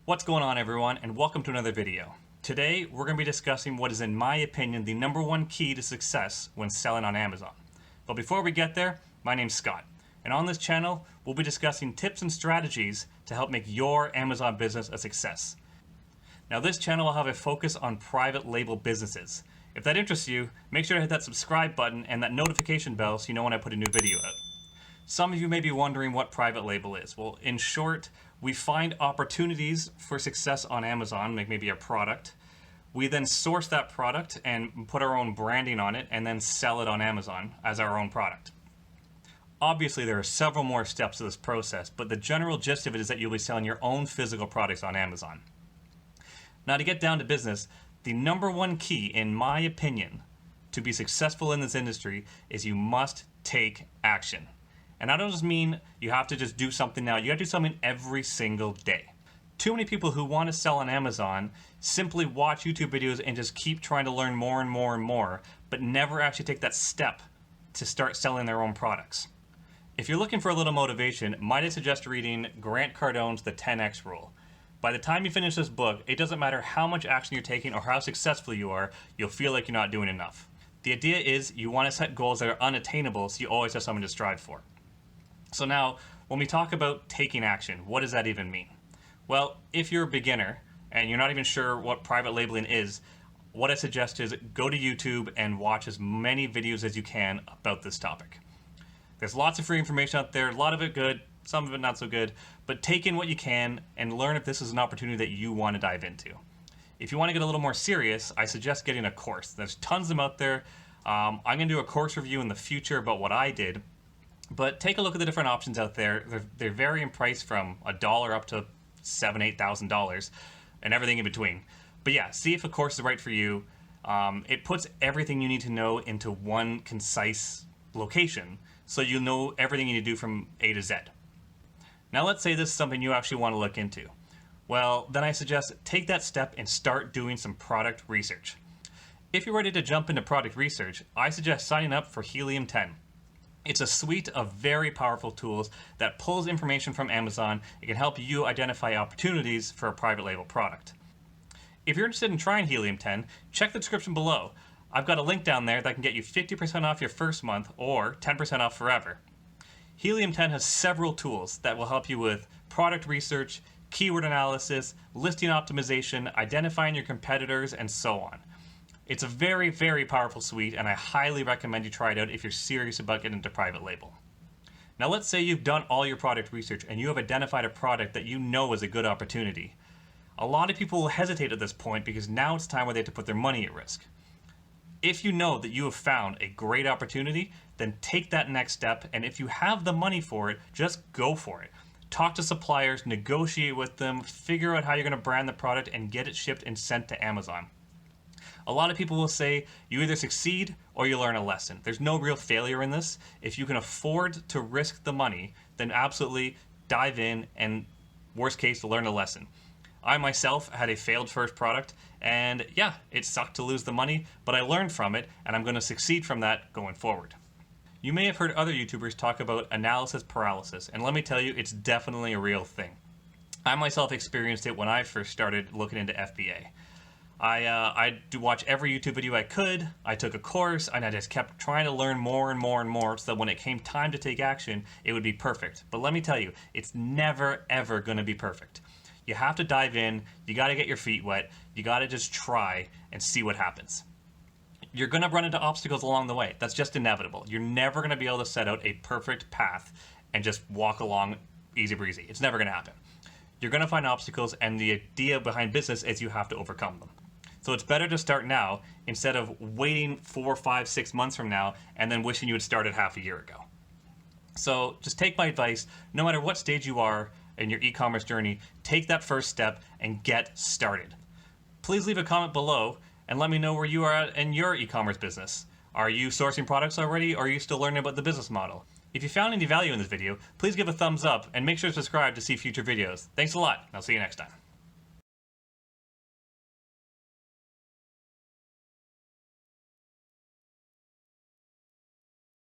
What's going on, everyone, and welcome to another video. Today we're going to be discussing what is, in my opinion, the #1 key to success when selling on Amazon. But before we get there, my name's Scott, and on this channel we'll be discussing tips and strategies to help make your Amazon business a success. Now, this channel will have a focus on private label businesses. If that interests you, make sure to hit that subscribe button and that notification bell so you know when I put a new video out. Some of you may be wondering what private label is. Well, in short, we find opportunities for success on Amazon, like maybe a product. We then source that product and put our own branding on it and then sell it on Amazon as our own product. Obviously, there are several more steps to this process, but the general gist of it is that you'll be selling your own physical products on Amazon. Now, to get down to business, the #1 key, in my opinion, to be successful in this industry is you must take action. And I don't just mean you have to just do something now. You have to do something every single day. Too many people who want to sell on Amazon simply watch YouTube videos and just keep trying to learn more and more and more, but never actually take that step to start selling their own products. If you're looking for a little motivation, might I suggest reading Grant Cardone's The 10X Rule. By the time you finish this book, it doesn't matter how much action you're taking or how successful you are, you'll feel like you're not doing enough. The idea is you want to set goals that are unattainable so you always have something to strive for. So now, when we talk about taking action, what does that even mean? Well, if you're a beginner and you're not even sure what private labeling is, what I suggest is go to YouTube and watch as many videos as you can about this topic. There's lots of free information out there, a lot of it good, some of it not so good, but take in what you can and learn if this is an opportunity that you want to dive into. If you want to get a little more serious, I suggest getting a course. There's tons of them out there. I'm going to do a course review in the future about what I did. But take a look at the different options out there. They're vary in price from $1 up to $7,000, $8,000 and everything in between. But yeah, see if a course is right for you. It puts everything you need to know into one concise location so you know everything you need to do from A to Z. Now let's say this is something you actually want to look into. Well, then I suggest take that step and start doing some product research. If you're ready to jump into product research, I suggest signing up for Helium 10. It's a suite of very powerful tools that pulls information from Amazon. It can help you identify opportunities for a private label product. If you're interested in trying Helium 10, check the description below. I've got a link down there that can get you 50% off your first month or 10% off forever. Helium 10 has several tools that will help you with product research, keyword analysis, listing optimization, identifying your competitors, and so on. It's a very, very powerful suite, and I highly recommend you try it out if you're serious about getting into private label. Now, let's say you've done all your product research and you have identified a product that you know is a good opportunity. A lot of people will hesitate at this point because now it's time where they have to put their money at risk. If you know that you have found a great opportunity, then take that next step, and if you have the money for it, just go for it. Talk to suppliers, negotiate with them, figure out how you're going to brand the product, and get it shipped and sent to Amazon. A lot of people will say you either succeed or you learn a lesson. There's no real failure in this. If you can afford to risk the money, then absolutely dive in and, worst case, learn a lesson. I myself had a failed first product, and yeah, it sucked to lose the money, but I learned from it, and I'm going to succeed from that going forward. You may have heard other YouTubers talk about analysis paralysis, and let me tell you, it's definitely a real thing. I myself experienced it when I first started looking into FBA. I watch every YouTube video I could, I took a course, and I just kept trying to learn more and more and more so that when it came time to take action, it would be perfect. But let me tell you, it's never, ever going to be perfect. You have to dive in, you got to get your feet wet, you got to just try and see what happens. You're going to run into obstacles along the way. That's just inevitable. You're never going to be able to set out a perfect path and just walk along easy breezy. It's never going to happen. You're going to find obstacles, and the idea behind business is you have to overcome them. So it's better to start now instead of waiting 4, 5, 6 months from now and then wishing you had started half a year ago. So just take my advice, no matter what stage you are in your e-commerce journey, take that first step and get started. Please leave a comment below and let me know where you are at in your e-commerce business. Are you sourcing products already, or are you still learning about the business model? If you found any value in this video, please give a thumbs up and make sure to subscribe to see future videos. Thanks a lot, and I'll see you next time.